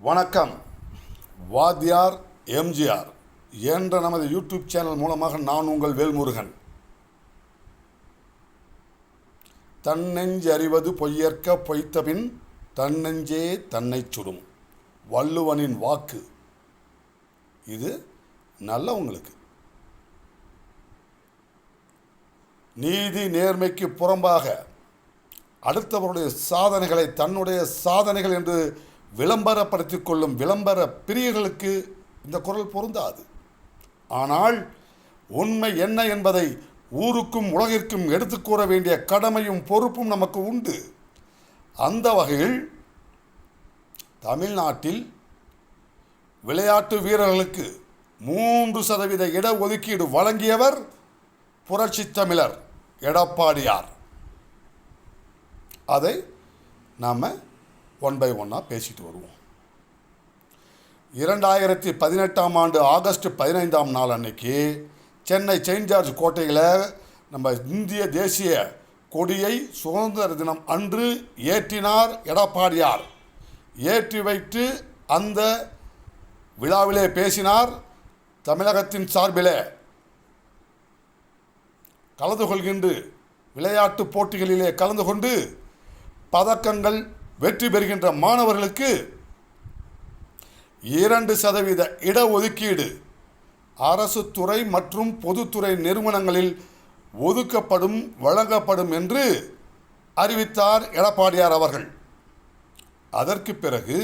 வணக்கம். வாத்தியார் எம்ஜிஆர் என்ற நமது யூடியூப் சேனல் மூலமாக நான் உங்கள் வேல்முருகன். தன்னெஞ்சு அறிவது பொய்யற்க பொய்த்தபின் தன்னெஞ்சே தன்னை சுடும். வள்ளுவனின் வாக்கு இது நல்லவங்களுக்கு. நீதி நேர்மைக்கு புறம்பாக அடுத்தவருடைய சாதனைகளை தன்னுடைய சாதனைகள் என்று விளம்பரப்படுத்திக் கொள்ளும் விளம்பர பிரியர்களுக்கு இந்த குரல் பொருந்தாது. ஆனால் உண்மை என்ன என்பதை ஊருக்கும் உலகிற்கும் எடுத்துக் கூற வேண்டிய கடமையும் பொறுப்பும் நமக்கு உண்டு. அந்த வகையில் தமிழ்நாட்டில் விளையாட்டு வீரர்களுக்கு 3% இடஒதுக்கீடு வழங்கியவர் புரட்சி தமிழர் எடப்பாடியார். அதை நாம் ஒன் பை ஒன்னாக பேசிட்டு வருவோம். 2018 ஆண்டு ஆகஸ்ட் 15 அன்னைக்கு சென்னை செயின்ட் ஜார்ஜ் கோட்டையில் நம்ம இந்திய தேசிய கொடியை சுதந்திர தினம் அன்று ஏற்றினார் எடப்பாடியார். ஏற்றி வைத்து அந்த விழாவிலே பேசினார். தமிழகத்தின் சார்பிலே கலந்து கொள்கின்ற விளையாட்டு போட்டிகளிலே கலந்து கொண்டு பதக்கங்கள் வெற்றி பெறுகின்ற மாணவர்களுக்கு 2% இடஒதுக்கீடு அரசு துறை மற்றும் பொதுத்துறை நிறுவனங்களில் வழங்கப்படும் என்று அறிவித்தார் எடப்பாடியார் அவர்கள். அதற்கு பிறகு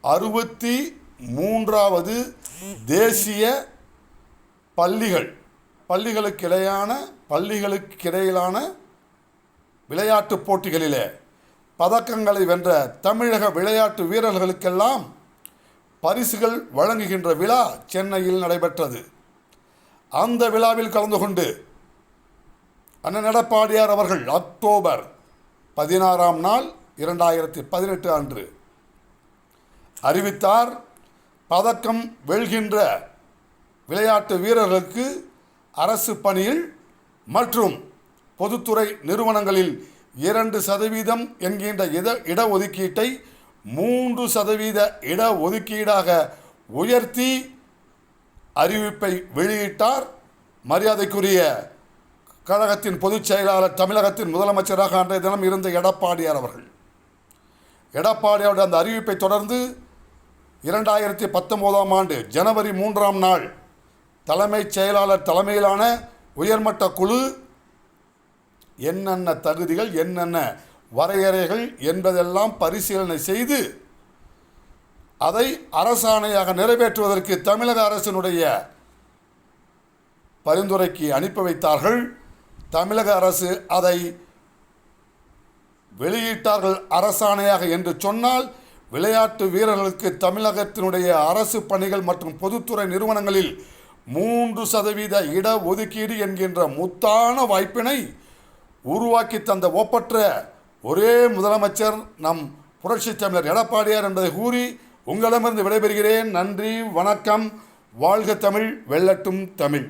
63வது தேசிய பள்ளிகளுக்கிடையிலான விளையாட்டுப் போட்டிகளிலே பதக்கங்களை வென்ற தமிழக விளையாட்டு வீரர்களுக்கெல்லாம் பரிசுகள் வழங்குகின்ற விழா சென்னையில் நடைபெற்றது. அந்த விழாவில் கலந்து கொண்டு அண்ணன் எடப்பாடியார் அவர்கள் அக்டோபர் 16 2018 அன்று அறிவித்தார். பதக்கம் வெல்கின்ற விளையாட்டு வீரர்களுக்கு அரசு பணியில் மற்றும் பொதுத்துறை நிறுவனங்களில் 2% என்கின்ற இடஒதுக்கீட்டை 3% இடஒதுக்கீடாக உயர்த்தி அறிவிப்பை வெளியிட்டார். மரியாதைக்குரிய கழகத்தின் பொதுச் செயலாளர் தமிழகத்தின் முதலமைச்சராக அன்றைய தினம் இருந்த எடப்பாடியார் அவர்கள். எடப்பாடியாருடைய அந்த அறிவிப்பை தொடர்ந்து 2019 ஆண்டு ஜனவரி 3 தலைமைச் செயலாளர் தலைமையிலான உயர்மட்ட குழு என்னென்ன தகுதிகள் என்னென்ன வரையறைகள் என்பதெல்லாம் பரிசீலனை செய்து அதை அரசாணையாக நிறைவேற்றுவதற்கு தமிழக அரசினுடைய பரிந்துரைக்கு அனுப்பி வைத்தார்கள். தமிழக அரசு அதை வெளியிட்டார்கள் அரசாணையாக என்று சொன்னால் விளையாட்டு வீரர்களுக்கு தமிழகத்தினுடைய அரசு பணிகள் மற்றும் பொதுத்துறை நிறுவனங்களில் 3% இடஒதுக்கீடு என்கின்ற முத்தான வாய்ப்பினை உருவாக்கி தந்த ஒப்பற்ற ஒரே முதலமைச்சர் நம் புரட்சி தமிழர் எடப்பாடியார் என்பதை கூறி உங்களிடமிருந்து விடைபெறுகிறேன். நன்றி, வணக்கம். வாழ்க தமிழ், வெல்லட்டும் தமிழ்.